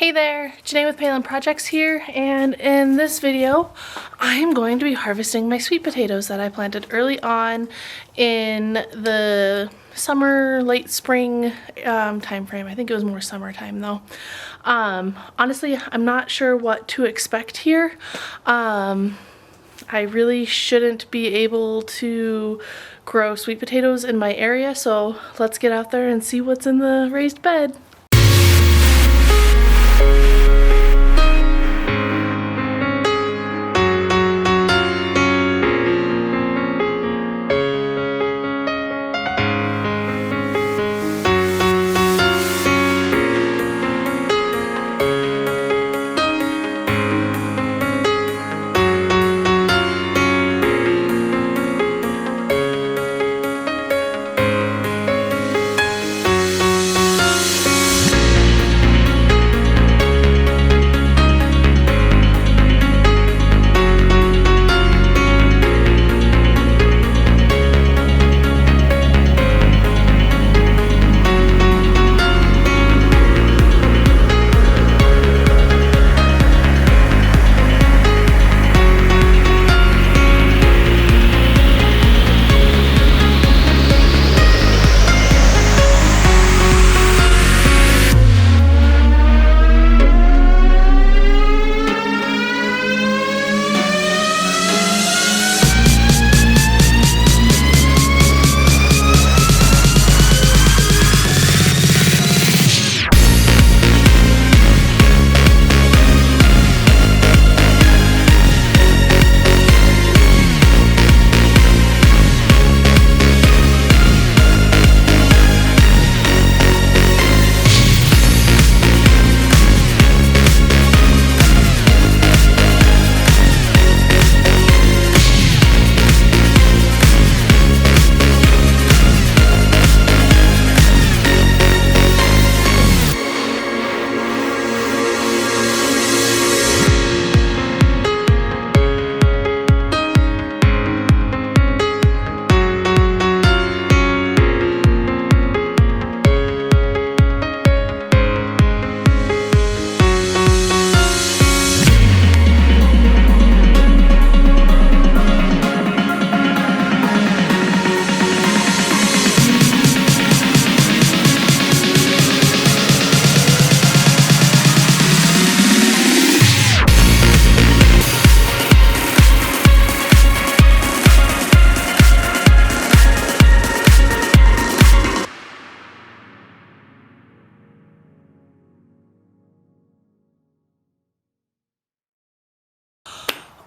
Hey there, Janae with Palin Projects here, and in this video I'm going to be harvesting my sweet potatoes that I planted early on in the summer, late spring time frame. I think it was more summertime though. Honestly, I'm not sure what to expect here. I really shouldn't be able to grow sweet potatoes in my area, so let's get out there and see what's in the raised bed.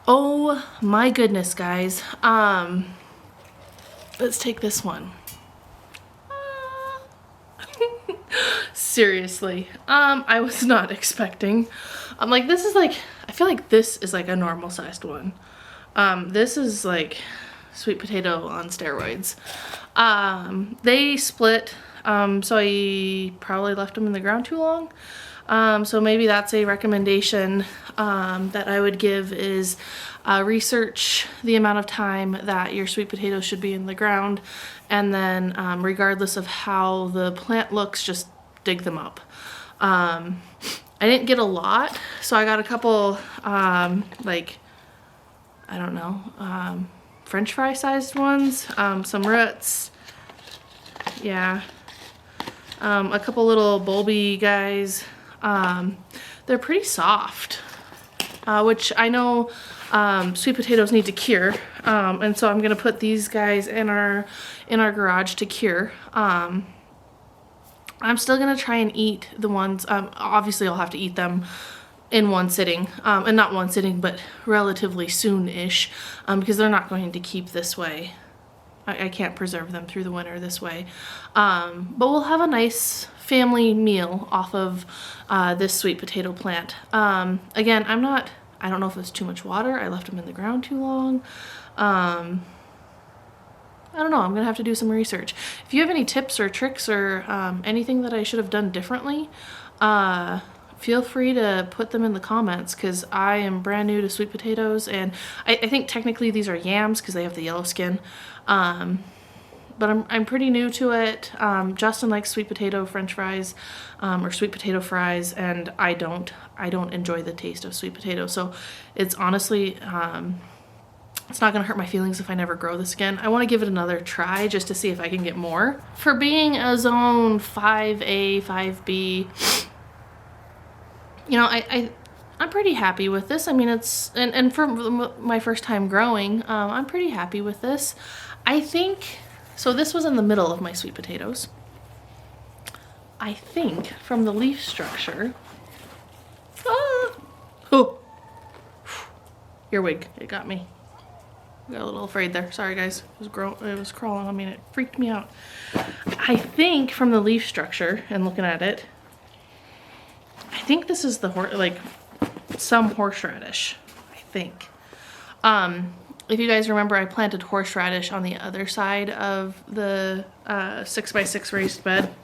Oh my goodness, guys. Let's take this one. Seriously, I was not expecting. I'm like, this is like, I feel like this is like a normal sized one. This is like sweet potato on steroids. They split, so I probably left them in the ground too long. So maybe that's a recommendation that I would give is research the amount of time that your sweet potatoes should be in the ground, and then regardless of how the plant looks, just dig them up. I didn't get a lot, so I got a couple like, I don't know, French fry sized ones, some roots, yeah, a couple little bulby guys. They're pretty soft, which I know sweet potatoes need to cure, and so I'm gonna put these guys in our garage to cure. I'm still gonna try and eat the ones, obviously I'll have to eat them in one sitting, and not one sitting, but relatively soon-ish, because they're not going to keep this way. I can't preserve them through the winter this way. But we'll have a nice family meal off of this sweet potato plant. Again, I don't know if it was too much water. I left them in the ground too long. I don't know. I'm gonna have to do some research. If you have any tips or tricks or anything that I should have done differently, feel free to put them in the comments, because I am brand new to sweet potatoes, and I think technically these are yams because they have the yellow skin. but I'm pretty new to it. Justin likes sweet potato French fries, or sweet potato fries, and I don't enjoy the taste of sweet potato. So it's honestly, it's not gonna hurt my feelings if I never grow this again. I wanna give it another try just to see if I can get more. For being a zone 5A, 5B, you know, I'm pretty happy with this. I mean, it's, and for my first time growing, I'm pretty happy with this. I think, so this was in the middle of my sweet potatoes. I think from the leaf structure, oh, earwig, it got me. I got a little afraid there. Sorry guys, it was crawling on me and it freaked me out. I think from the leaf structure and looking at it, I think this is the like some horseradish, I think. If you guys remember, I planted horseradish on the other side of the 6x6 raised bed.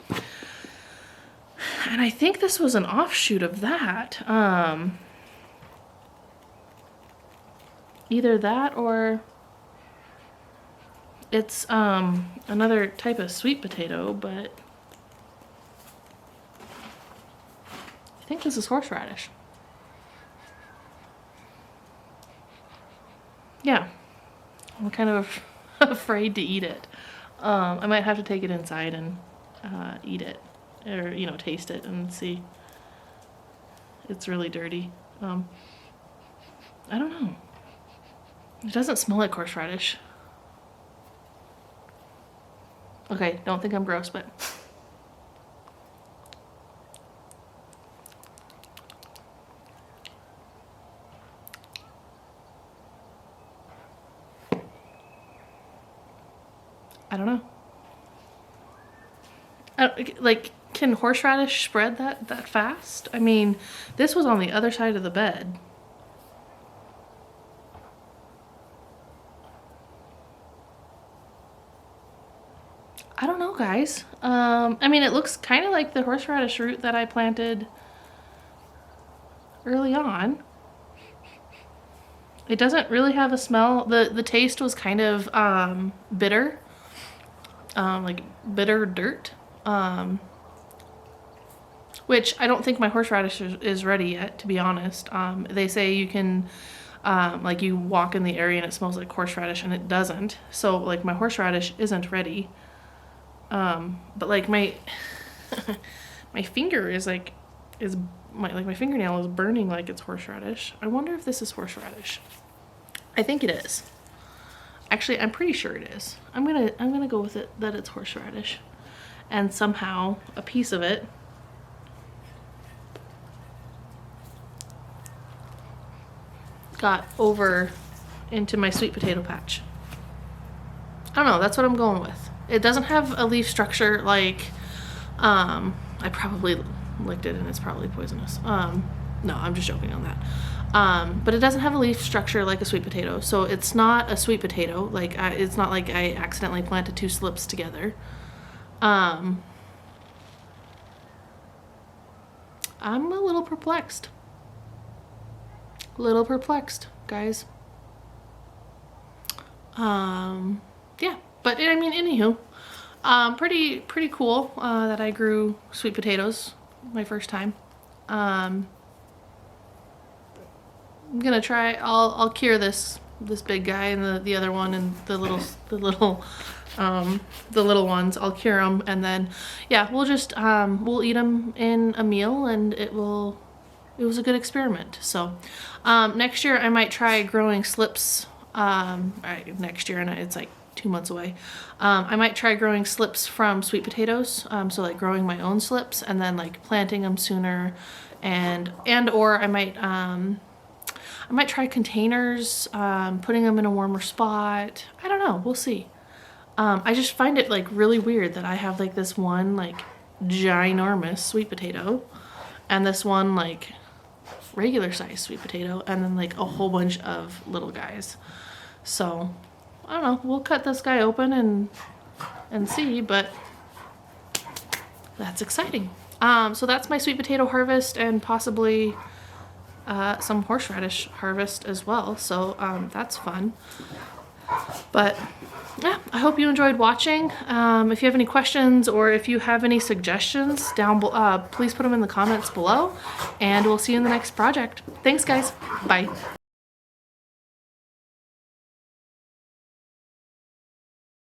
And I think this was an offshoot of that. Either that or it's another type of sweet potato, but I think this is horseradish. Yeah, I'm kind of afraid to eat it. I might have to take it inside and eat it, or, you know, taste it and see. It's really dirty. I don't know. It doesn't smell like horseradish. Okay, don't think I'm gross, but I don't know. Like, can horseradish spread that fast? I mean, this was on the other side of the bed. I don't know, guys. I mean, it looks kind of like the horseradish root that I planted early on. It doesn't really have a smell. The taste was kind of bitter. Like bitter dirt, which I don't think my horseradish is ready yet, to be honest. They say you can, like, you walk in the area and it smells like horseradish, and it doesn't. So like my horseradish isn't ready. But like my finger is like my fingernail is burning like it's horseradish. I wonder if this is horseradish. I think it is. Actually, I'm pretty sure it is. I'm gonna go with it that it's horseradish, and somehow a piece of it got over into my sweet potato patch. I don't know. That's what I'm going with. It doesn't have a leaf structure like. I probably licked it and it's probably poisonous. No, I'm just joking on that. But it doesn't have a leaf structure like a sweet potato, so it's not a sweet potato. Like, it's not like I accidentally planted two slips together. I'm a little perplexed. Guys. Yeah, but I mean, anywho, pretty cool that I grew sweet potatoes my first time. I'm gonna try. I'll cure this big guy and the other one and the little ones. I'll cure them, and then yeah, we'll just we'll eat them in a meal, and it was a good experiment. So next year I might try growing slips. Next year, and it's like 2 months away. I might try growing slips from sweet potatoes. So like growing my own slips and then like planting them sooner, or I might try containers, putting them in a warmer spot. I don't know, we'll see. I just find it like really weird that I have like this one like ginormous sweet potato and this one like regular sized sweet potato and then like a whole bunch of little guys. So I don't know, we'll cut this guy open and see, but that's exciting. So that's my sweet potato harvest and possibly some horseradish harvest as well. So that's fun. But yeah, I hope you enjoyed watching. If you have any questions or if you have any suggestions down below, please put them in the comments below, and we'll see you in the next project. Thanks, guys. Bye.